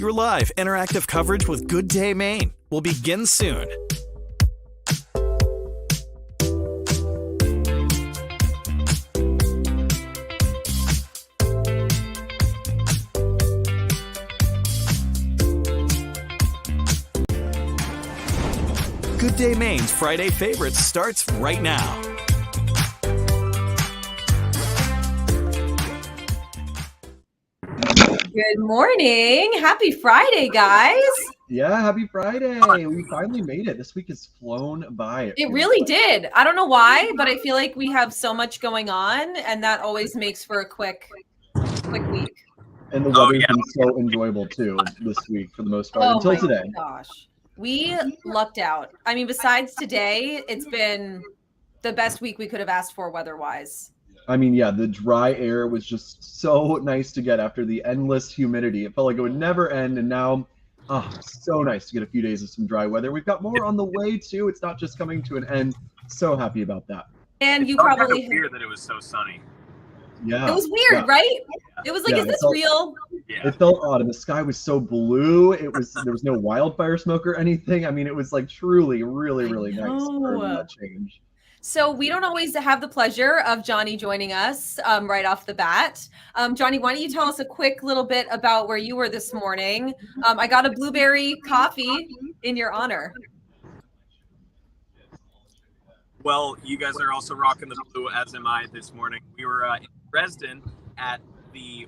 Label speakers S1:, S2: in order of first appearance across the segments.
S1: Your live, interactive coverage with Good Day Maine will begin soon. Good Day Maine's Friday Favorites starts right now.
S2: Good morning. Happy Friday, guys.
S3: Yeah, happy Friday. We finally made it. This week has flown by.
S2: It really did. I don't know why, but I feel like we have so much going on, and that always makes for a quick week.
S3: And the weather's been so enjoyable, too, this week for the most part, until today.
S2: Oh, my gosh. We lucked out. I mean, besides today, it's been the best week we could have asked for weather-wise.
S3: I mean, yeah, the dry air was just so nice to get after the endless humidity. It felt like it would never end, and now, so nice to get a few days of some dry weather. We've got more on the way, too. It's not just coming to an end. So happy about that.
S2: And you probably
S4: weird that it was so sunny.
S3: Yeah.
S2: It was weird, right? It was like, is this real?
S3: Yeah. It felt odd, and the sky was so blue. There was no wildfire smoke or anything. I mean, it was like truly, really, really nice for that change.
S2: So we don't always have the pleasure of Johnny joining us right off the bat. Johnny, why don't you tell us a quick little bit about where you were this morning? I got a blueberry coffee in your honor.
S4: Well, you guys are also rocking the blue, as am I this morning. We were in Dresden at the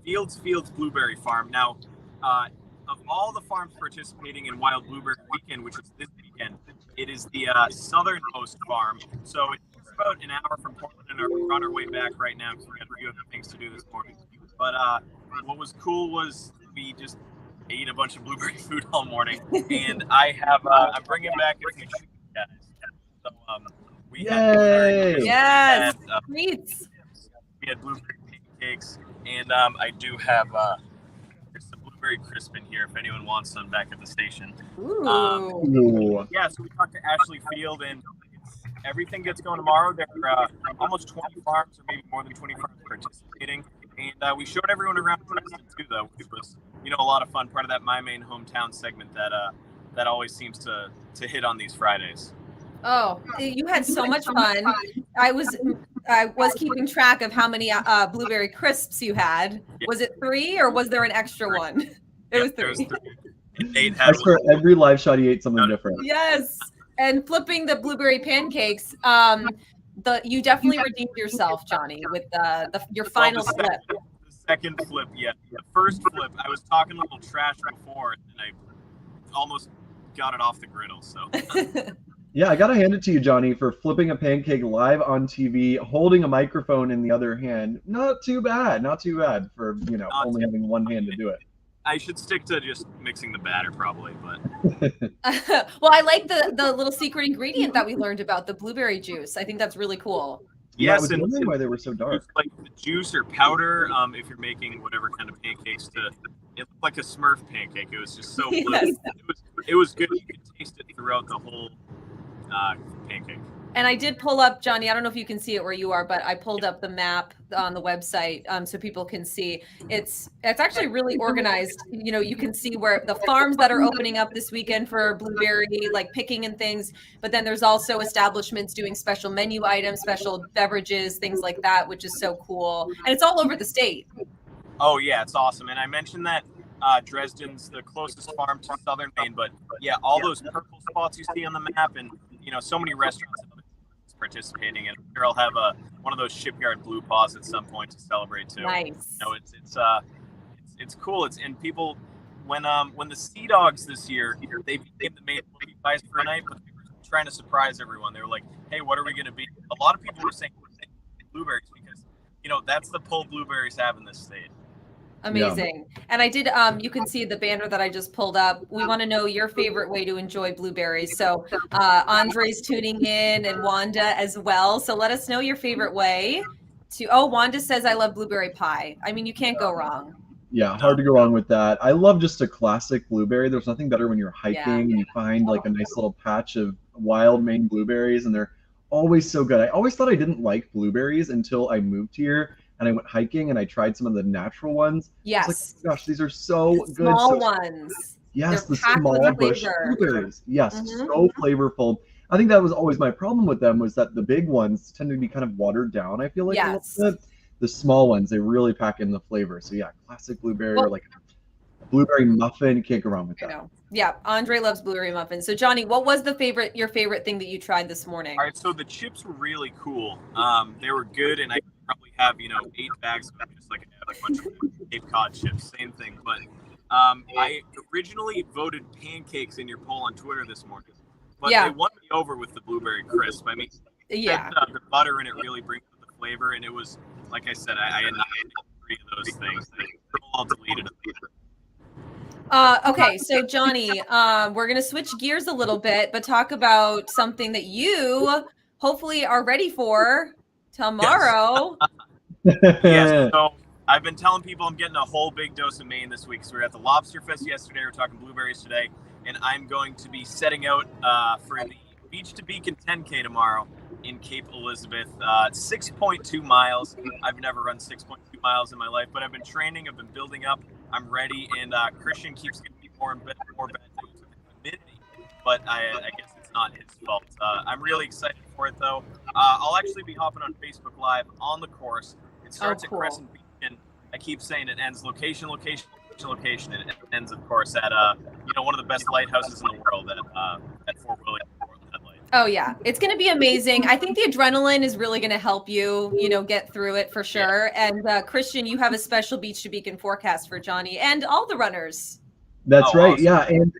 S4: Fields Blueberry Farm. Now, of all the farms participating in Wild Blueberry Weekend, which is this weekend, it is the southernmost farm. So it's about an hour from Portland, and we're on our way back right now because we got a few other things to do this morning. But what was cool was we just ate a bunch of blueberry food all morning, and I'm bringing back a few guys. So we had
S2: treats.
S4: We had blueberry pancakes, and I do have some blueberry crisp in here if anyone wants some back at the station. Yeah, so we talked to Ashley Field, and everything gets going tomorrow. There are almost 20 farms, or maybe more than 20 farms participating, and we showed everyone around Dresden too, though, which was a lot of fun. Part of that My Maine Hometown segment that always seems to hit on these Fridays.
S2: Oh, you had so much fun. I was keeping track of how many blueberry crisps you had. Yeah. Was it 3 or was there an extra one? It was 3.
S3: I swear every live shot he ate something different.
S2: Yes. And flipping the blueberry pancakes, you definitely redeemed yourself, Johnny, with your final flip.
S4: The second flip, yeah. The first flip, I was talking a little trash before, and I almost got it off the griddle. So.
S3: Yeah, I gotta hand it to you, Johnny, for flipping a pancake live on TV, holding a microphone in the other hand. Not too bad for only having one hand to do it.
S4: I should stick to just mixing the batter, probably, but.
S2: Well, I like the little secret ingredient that we learned about, the blueberry juice. I think that's really cool.
S3: Yes, I was wondering why they were so dark.
S4: Like the juice or powder, if you're making whatever kind of pancakes, it looked like a Smurf pancake. It was just so blue. Yes. It was good. You could taste it throughout the whole pancake.
S2: And I did pull up, Johnny, I don't know if you can see it where you are, but I pulled up the map on the website so people can see. It's actually really organized. You can see where the farms that are opening up this weekend for blueberry, like picking and things. But then there's also establishments doing special menu items, special beverages, things like that, which is so cool. And it's all over the state.
S4: Oh, yeah, it's awesome. And I mentioned that Dresden's the closest farm to southern Maine, but yeah, all those purple spots you see on the map, and so many restaurants participating, and here I'll have one of those shipyard blue paws at some point to celebrate too.
S2: Nice.
S4: It's cool. And people when the Sea Dogs this year, they became the main guys for a night, but they were trying to surprise everyone. They were like, "Hey, what are we going to be?" A lot of people were saying blueberries because that's the pull blueberries have in this state.
S2: Amazing. Yeah. And I did, you can see the banner that I just pulled up. We want to know your favorite way to enjoy blueberries. So Andre's tuning in and Wanda as well. So let us know your favorite way Wanda says, I love blueberry pie. I mean, you can't go wrong.
S3: Yeah, hard to go wrong with that. I love just a classic blueberry. There's nothing better when you're hiking and you find like a nice little patch of wild Maine blueberries, and they're always so good. I always thought I didn't like blueberries until I moved here. and I went hiking and I tried some of the natural ones. I was like,
S2: Yes.
S3: oh my gosh, these are so
S2: The
S3: good.
S2: small
S3: So
S2: ones.
S3: yes,
S2: They're
S3: the
S2: packed with
S3: small bush
S2: flavor.
S3: blueberries. Yes,
S2: Mhm.
S3: so flavorful. I think that was always my problem with them, was that the big ones tend to be kind of watered down, I feel like, a little
S2: Yes.
S3: bit. The small ones, they really pack in the flavor. So yeah, classic blueberry, or
S2: Well,
S3: like a blueberry muffin, can't go wrong with
S2: I
S3: that.
S2: know. Yeah, Andre loves blueberry muffins. So Johnny, what was your favorite thing that you tried this morning?
S4: All right, so the chips were really cool. They were good, and I could probably have 8 bags of them, just like I have a bunch of Cape Cod chips. Same thing. But I originally voted pancakes in your poll on Twitter this morning, but
S2: Yeah.
S4: they won me over with the blueberry crisp. I mean,
S2: Yeah.
S4: the butter in it really brings out the flavor, and it was, like I said, I had not eaten 3 of those things. They were all deleted.
S2: Okay, so Johnny, we're gonna switch gears a little bit, but talk about something that you hopefully are ready for tomorrow.
S4: Yes. So I've been telling people I'm getting a whole big dose of Maine this week. So we were at the Lobster Fest yesterday. We're talking blueberries today, and I'm going to be setting out for the Beach to Beacon 10K tomorrow in Cape Elizabeth. 6.2 miles. I've never run 6.2 miles in my life, but I've been training. I've been building up. I'm ready, and Christian keeps getting me more bad days with the humidity, but I guess it's not his fault. I'm really excited for it, though. I'll actually be hopping on Facebook Live on the course. It starts
S2: cool.
S4: at Crescent Beach, and I keep saying it ends location, and it ends, of course, at one of the best lighthouses in the world at Fort William.
S2: Oh yeah, it's going to be amazing. I think the adrenaline is really going to help you, get through it for sure. And Christian, you have a special Beach to Beacon forecast for Johnny and all the runners.
S3: That's right.
S4: Awesome.
S3: Yeah. And,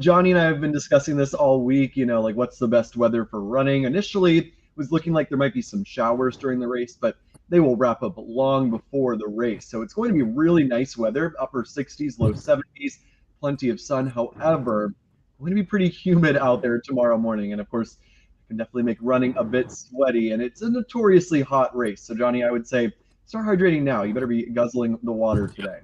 S3: Johnny and I have been discussing this all week, like what's the best weather for running. Initially, it was looking like there might be some showers during the race, but they will wrap up long before the race. So it's going to be really nice weather, upper 60s, low 70s, plenty of sun. However, going to be pretty humid out there tomorrow morning. And of course, it can definitely make running a bit sweaty. And it's a notoriously hot race. So, Johnny, I would say start hydrating now. You better be guzzling the water today.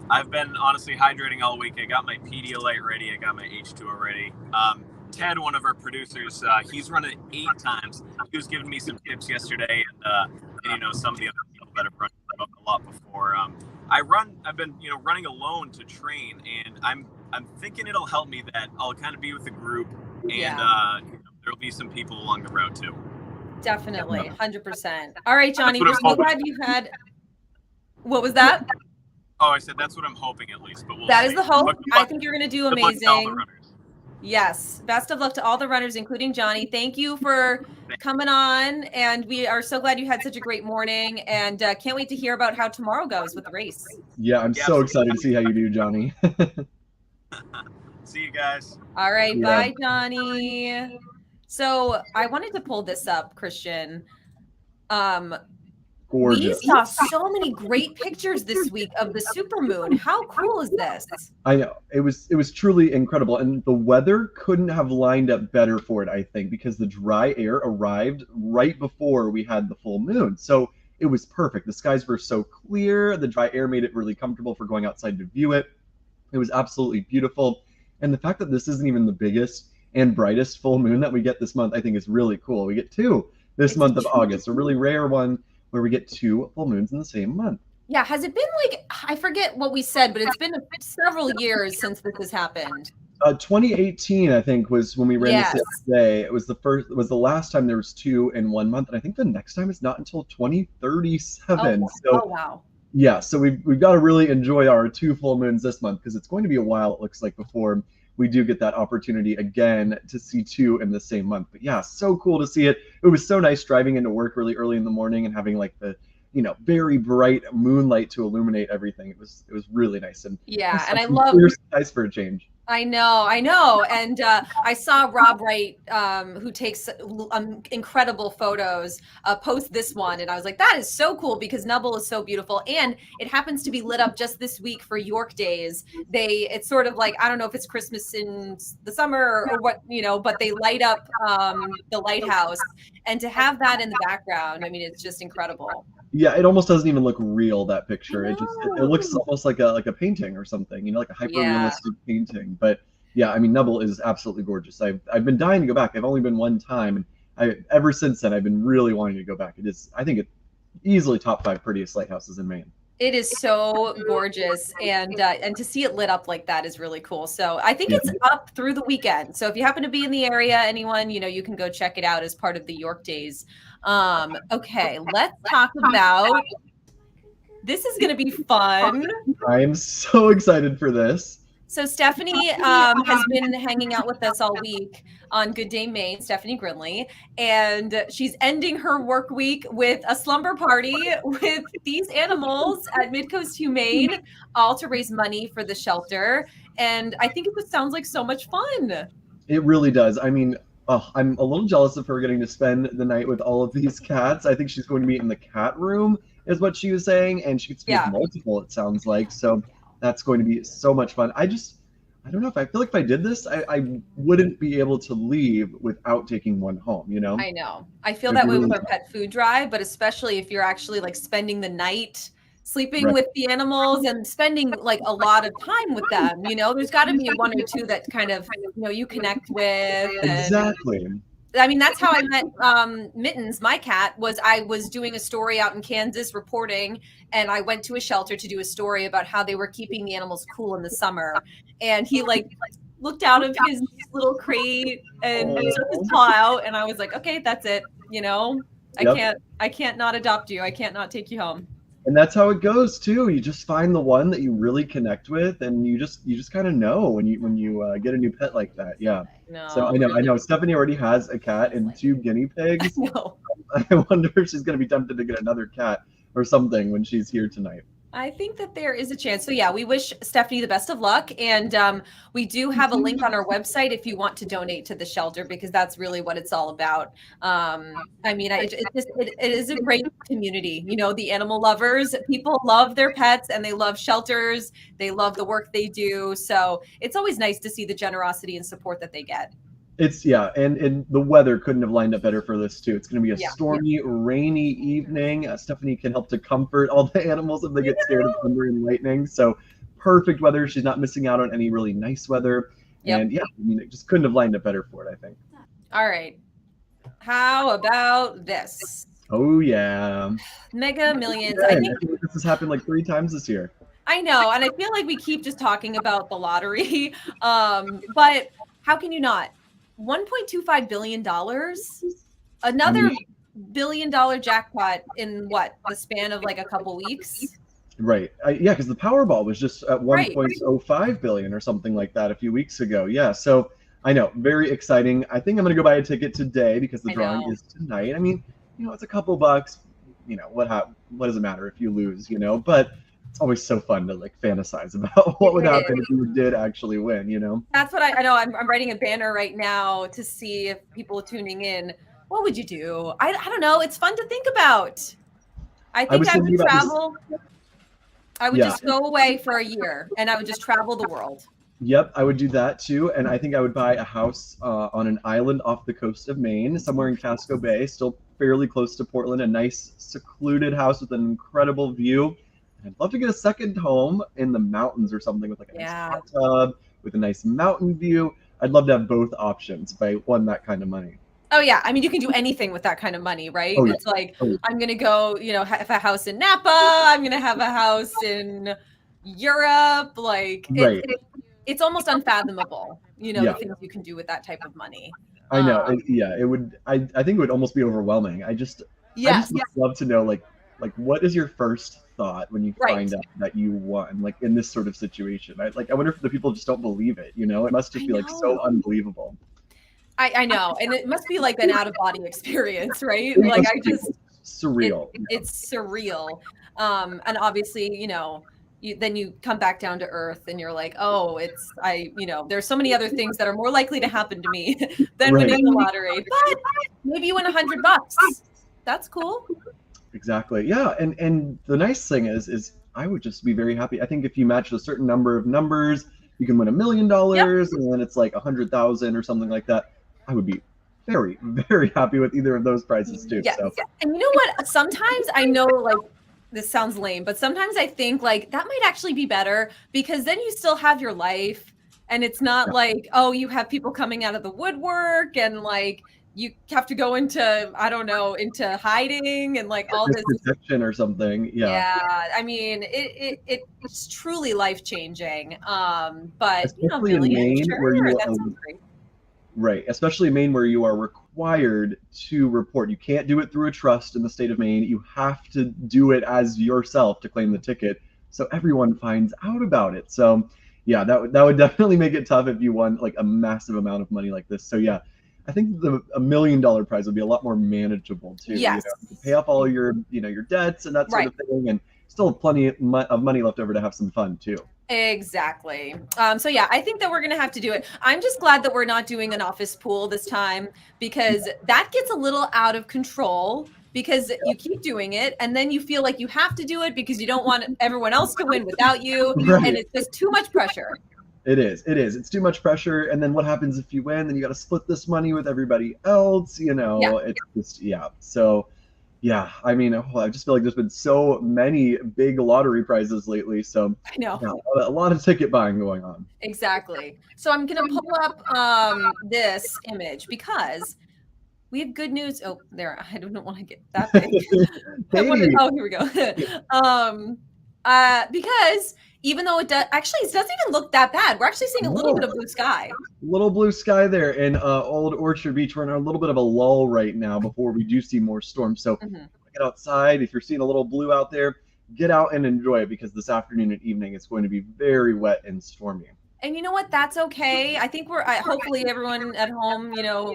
S4: I've been honestly hydrating all week. I got my Pedialyte ready. I got my H2O ready. Ted, one of our producers, he's run it 8 times. He was giving me some tips yesterday, and some of the other people that have run a lot before. I've been running alone to train, and I'm thinking it'll help me that I'll kind of be with a group, and there'll be some people along the road too.
S2: Definitely, 100%. All right, Johnny, we're so glad you had. What was that?
S4: Oh, I said that's what I'm hoping at least, but
S2: that is the hope. I think you're going to do amazing. Yes. Best of luck to all the runners, including Johnny. Thank you for coming on. And we are so glad you had such a great morning, and can't wait to hear about how tomorrow goes with the race.
S3: Yeah, I'm so excited to see how you do, Johnny.
S4: See you guys.
S2: All right. Yeah. Bye, Johnny. So I wanted to pull this up, Christian.
S3: Gorgeous.
S2: We saw so many great pictures this week of the supermoon. How cool is this?
S3: I know. It was truly incredible. And the weather couldn't have lined up better for it, I think, because the dry air arrived right before we had the full moon. So it was perfect. The skies were so clear. The dry air made it really comfortable for going outside to view it. It was absolutely beautiful. And the fact that this isn't even the biggest and brightest full moon that we get this month, I think is really cool. We get 2 this month of August, a really rare one where we get 2 full moons in the same month.
S2: Yeah, has it been I forget what we said, but it's been several years since this has happened.
S3: 2018, I think, was when we ran this day. It was the last time there was 2 in 1 month, and I think the next time is not until 2037.
S2: Oh wow.
S3: Yeah, so we've got to really enjoy our 2 full moons this month, because it's going to be a while, it looks like, before we do get that opportunity again to see 2 in the same month. But yeah, so cool to see it. It was so nice driving into work really early in the morning and having like the very bright moonlight to illuminate everything. It was really nice. And
S2: yeah, and I love
S3: clear skies for a change.
S2: I know. And I saw Rob Wright, who takes incredible photos, post this one. And I was like, that is so cool, because Nubble is so beautiful. And it happens to be lit up just this week for York Days. It's sort of like, I don't know if it's Christmas in the summer or what, but they light up the lighthouse. And to have that in the background, I mean, it's just incredible.
S3: Yeah, it almost doesn't even look real, that picture. It looks almost like a painting or something, like a hyper-realistic painting. But yeah, I mean, Nubble is absolutely gorgeous. I've been dying to go back. I've only been one time, and ever since then I've been really wanting to go back. I think easily top 5 prettiest lighthouses in Maine.
S2: It is so gorgeous, and to see it lit up like that is really cool. So I think
S3: Yeah.
S2: it's up through the weekend. So if you happen to be in the area, anyone, you can go check it out as part of the York Days. Okay, let's talk about. This is going to be fun.
S3: I'm so excited for this.
S2: So Stephanie has been hanging out with us all week on Good Day Maine, Stephanie Grinley, and she's ending her work week with a slumber party with these animals at Midcoast Humane, all to raise money for the shelter. And I think it just sounds like so much fun.
S3: It really does. I mean, I'm a little jealous of her getting to spend the night with all of these cats. I think she's going to be in the cat room, is what she was saying, and she gets to be with multiple, it sounds like. So that's going to be so much fun. I don't know, if I feel like if I did this, I wouldn't be able to leave without taking one home, you know?
S2: I know. I feel that way with our pet food drive, but especially if you're actually like spending the night sleeping with the animals and spending like a lot of time with them, there's got to be one or two that kind of, you connect with.
S3: Exactly.
S2: I mean, that's how I met Mittens, my cat. I was doing a story out in Kansas reporting, and I went to a shelter to do a story about how they were keeping the animals cool in the summer. And he like looked out of his little crate and took his paw out, and I was like, okay, that's it. I can't not adopt you. I can't not take you home.
S3: And that's how it goes too. You just find the one that you really connect with, and you just kind of know when you get a new pet like that. Yeah.
S2: No.
S3: So I know. Stephanie already has a cat and 2 guinea pigs.
S2: No.
S3: I wonder if she's going to be tempted to get another cat or something when she's here tonight.
S2: I think that there is a chance. So yeah, we wish Stephanie the best of luck. And we do have a link on our website if you want to donate to the shelter, because that's really what it's all about. It is a great community. The animal lovers, people love their pets and they love shelters. They love the work they do. So it's always nice to see the generosity and support that they get.
S3: And the weather couldn't have lined up better for this too. It's going to be a stormy, rainy evening. Stephanie can help to comfort all the animals if they get scared of thunder and lightning. So perfect weather. She's not missing out on any really nice weather. Yep. And it just couldn't have lined up better for it, I think.
S2: All right. How about this?
S3: Oh yeah.
S2: Mega Millions.
S3: I think this has happened like 3 times this year.
S2: I know, and I feel like we keep just talking about the lottery, but how can you not? $1.25 billion, another $1 billion jackpot in the span of like a couple weeks.
S3: Right. Because the Powerball was just at 1.05 billion or something like that a few weeks ago. Yeah. So I know, very exciting. I think I'm going to go buy a ticket today because the drawing is tonight. I mean, it's a couple bucks. What does it matter if you lose? But it's always so fun to like fantasize about what would happen if you did actually win,
S2: That's what I know. I'm writing a banner right now to see if people tuning in, what would you do? I don't know. It's fun to think about. I think I would travel. I would just go away for a year and I would just travel the world.
S3: Yep, I would do that too. And I think I would buy a house on an island off the coast of Maine, somewhere in Casco Bay, still fairly close to Portland, a nice secluded house with an incredible view. I'd love to get a second home in the mountains or something with like a nice hot tub with a nice mountain view. I'd love to have both options if I won that kind of money.
S2: Oh yeah, I mean you can do anything with that kind of money, right? Oh, it's like I'm gonna go, have a house in Napa. I'm gonna have a house in Europe. Like it's almost unfathomable, the things you can do with that type of money.
S3: I know. It would. I think it would almost be overwhelming. I just would love to know like what is your first thought when you find out that you won, like in this sort of situation. I wonder if the people just don't believe it. It must just be like so unbelievable.
S2: I know, and it must be like an out of body experience, right? Like
S3: surreal.
S2: It's surreal, and obviously, then you come back down to earth, and you're like, oh, there's so many other things that are more likely to happen to me than winning the lottery. But maybe you win $100. That's cool.
S3: Exactly. Yeah. And the nice thing is I would just be very happy. I think if you match a certain number of numbers, you can win $1 million, and then it's like 100,000 or something like that. I would be very, very happy with either of those prizes too.
S2: Yes.
S3: So.
S2: And you know what? Sometimes I know like this sounds lame, but sometimes I think like that might actually be better because then you still have your life and it's not like, oh, you have people coming out of the woodwork and like, you have to go into, I don't know, into hiding and like all this
S3: protection or something.
S2: Yeah, I mean, it's truly life changing. But you know, a
S3: Especially in
S2: million,
S3: Maine,
S2: sure,
S3: where you
S2: that
S3: are
S2: sounds great.
S3: right, especially in Maine, where you are required to report. You can't do it through a trust in the state of Maine. You have to do it as yourself to claim the ticket, so everyone finds out about it. So, yeah, that would definitely make it tough if you won like a massive amount of money like this. So, yeah, I think the $1 million prize would be a lot more manageable too. You
S2: Yes,
S3: know, you can pay off all your your debts and that sort
S2: right.
S3: of thing, and still have plenty of money left over to have some fun too.
S2: Exactly. So yeah, I think that we're gonna have to do it. I'm just glad that we're not doing an office pool this time, because that gets a little out of control, because you keep doing it and then you feel like you have to do it because you don't want everyone else to win without you.
S3: Right.
S2: And it's just too much pressure.
S3: It is. It is. It's too much pressure. And then what happens if you win? Then you got to split this money with everybody else.
S2: Yeah.
S3: It's just, yeah. So, yeah, I mean, I just feel like there's been so many big lottery prizes lately. So,
S2: I know.
S3: yeah, a lot of ticket buying going on.
S2: Exactly. So I'm gonna pull up this image because we have good news. Oh, there. I don't want to get that big.
S3: Katie.
S2: Oh, here we go. Because even though it doesn't even look that bad. We're actually seeing a little bit of blue sky.
S3: Little blue sky there in Old Orchard Beach. We're in a little bit of a lull right now before we do see more storms. So get outside. If you're seeing a little blue out there, get out and enjoy it, because this afternoon and evening it's going to be very wet and stormy.
S2: And you know what? That's okay. I think hopefully everyone at home,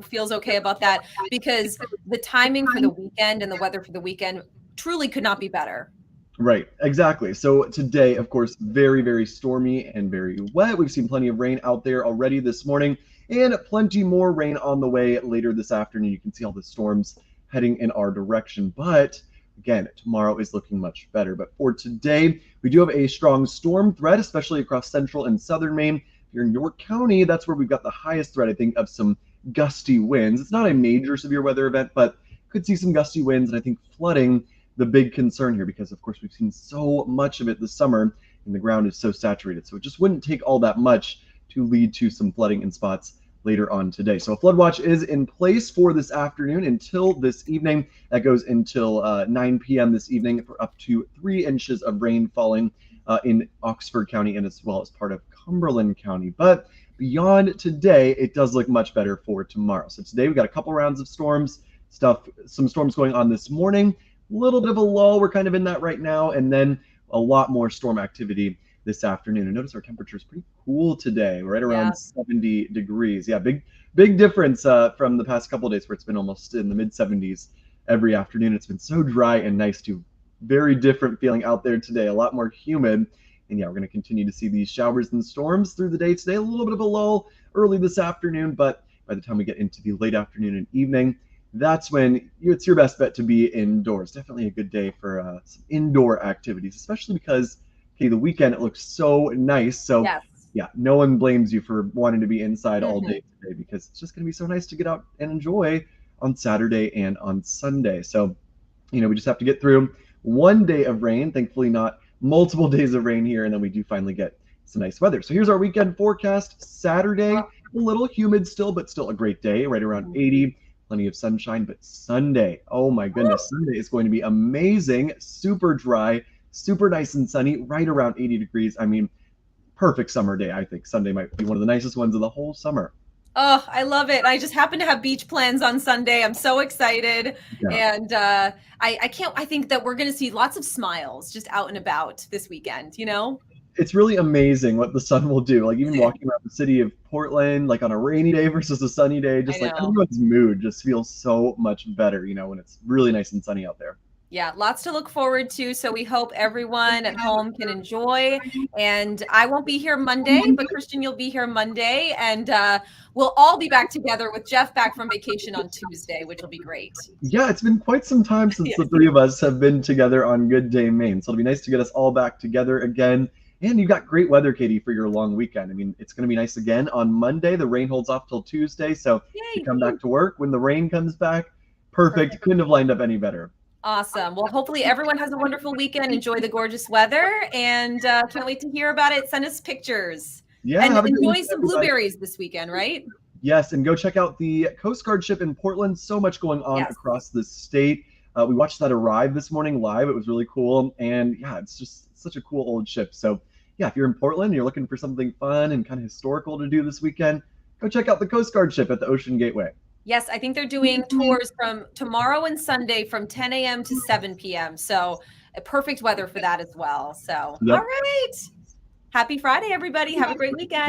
S2: feels okay about that, because the timing for the weekend and the weather for the weekend truly could not be better.
S3: Right, exactly. So today, of course, very, very stormy and very wet. We've seen plenty of rain out there already this morning, and plenty more rain on the way later this afternoon. You can see all the storms heading in our direction. But again, tomorrow is looking much better. But for today, we do have a strong storm threat, especially across central and southern Maine. If you're in York County, that's where we've got the highest threat, I think, of some gusty winds. It's not a major severe weather event, but could see some gusty winds, and I think flooding the big concern here, because of course we've seen so much of it this summer and the ground is so saturated. So it just wouldn't take all that much to lead to some flooding in spots later on today. So a flood watch is in place for this afternoon until this evening. That goes until 9 p.m. this evening, for up to 3 inches of rain falling in Oxford County and as well as part of Cumberland County. But beyond today, it does look much better for tomorrow. So today we've got a couple rounds of storms, some storms going on this morning. Little bit of a lull, we're kind of in that right now, and then a lot more storm activity this afternoon. And notice our temperature is pretty cool today, right around 70 degrees. Yeah, big difference from the past couple of days where it's been almost in the mid 70s every afternoon. It's been so dry and nice too. Very different feeling out there today, a lot more humid. And yeah, we're going to continue to see these showers and storms through the day today. A little bit of a lull early this afternoon, but by the time we get into the late afternoon and evening, that's when it's your best bet to be indoors. Definitely a good day for some indoor activities, especially because, the weekend, it looks so nice. So yeah, no one blames you for wanting to be inside all day today, because it's just going to be so nice to get out and enjoy on Saturday and on Sunday. So, we just have to get through one day of rain, thankfully not multiple days of rain here, and then we do finally get some nice weather. So here's our weekend forecast. Saturday, a little humid still, but still a great day, right around 80. Plenty of sunshine. But Sunday, oh my goodness, Sunday is going to be amazing, super dry, super nice and sunny, right around 80 degrees. I mean, perfect summer day. I think Sunday might be one of the nicest ones of the whole summer.
S2: Oh, I love it. I just happen to have beach plans on Sunday. I'm so excited. And I think that we're going to see lots of smiles just out and about this weekend, It's
S3: really amazing what the sun will do. Like even walking around the city of Portland, like on a rainy day versus a sunny day, just like everyone's mood just feels so much better, when it's really nice and sunny out there.
S2: Yeah, lots to look forward to. So we hope everyone at home can enjoy. And I won't be here Monday, but Christian, you'll be here Monday. And we'll all be back together with Jeff back from vacation on Tuesday, which will be great.
S3: Yeah, it's been quite some time since the three of us have been together on Good Day Maine. So it'll be nice to get us all back together again. And you've got great weather, Katie, for your long weekend. I mean, it's going to be nice again on Monday. The rain holds off till Tuesday. So you come back to work when the rain comes back. Perfect. Couldn't have lined up any better.
S2: Awesome. Well, hopefully everyone has a wonderful weekend. Enjoy the gorgeous weather, and can't wait to hear about it. Send us pictures.
S3: Yeah.
S2: And enjoy some blueberries this weekend, right?
S3: Yes, and go check out the Coast Guard ship in Portland. So much going on
S2: Yes.
S3: across the state. We watched that arrive this morning live. It was really cool. And yeah, it's just such a cool old ship. So yeah, if you're in Portland, you're looking for something fun and kind of historical to do this weekend, go check out the Coast Guard ship at the Ocean Gateway.
S2: Yes, I think they're doing tours from tomorrow and Sunday from 10 a.m. to 7 p.m. So perfect weather for that as well. So,
S3: Yep.
S2: all right. Happy Friday, everybody. Have a great weekend.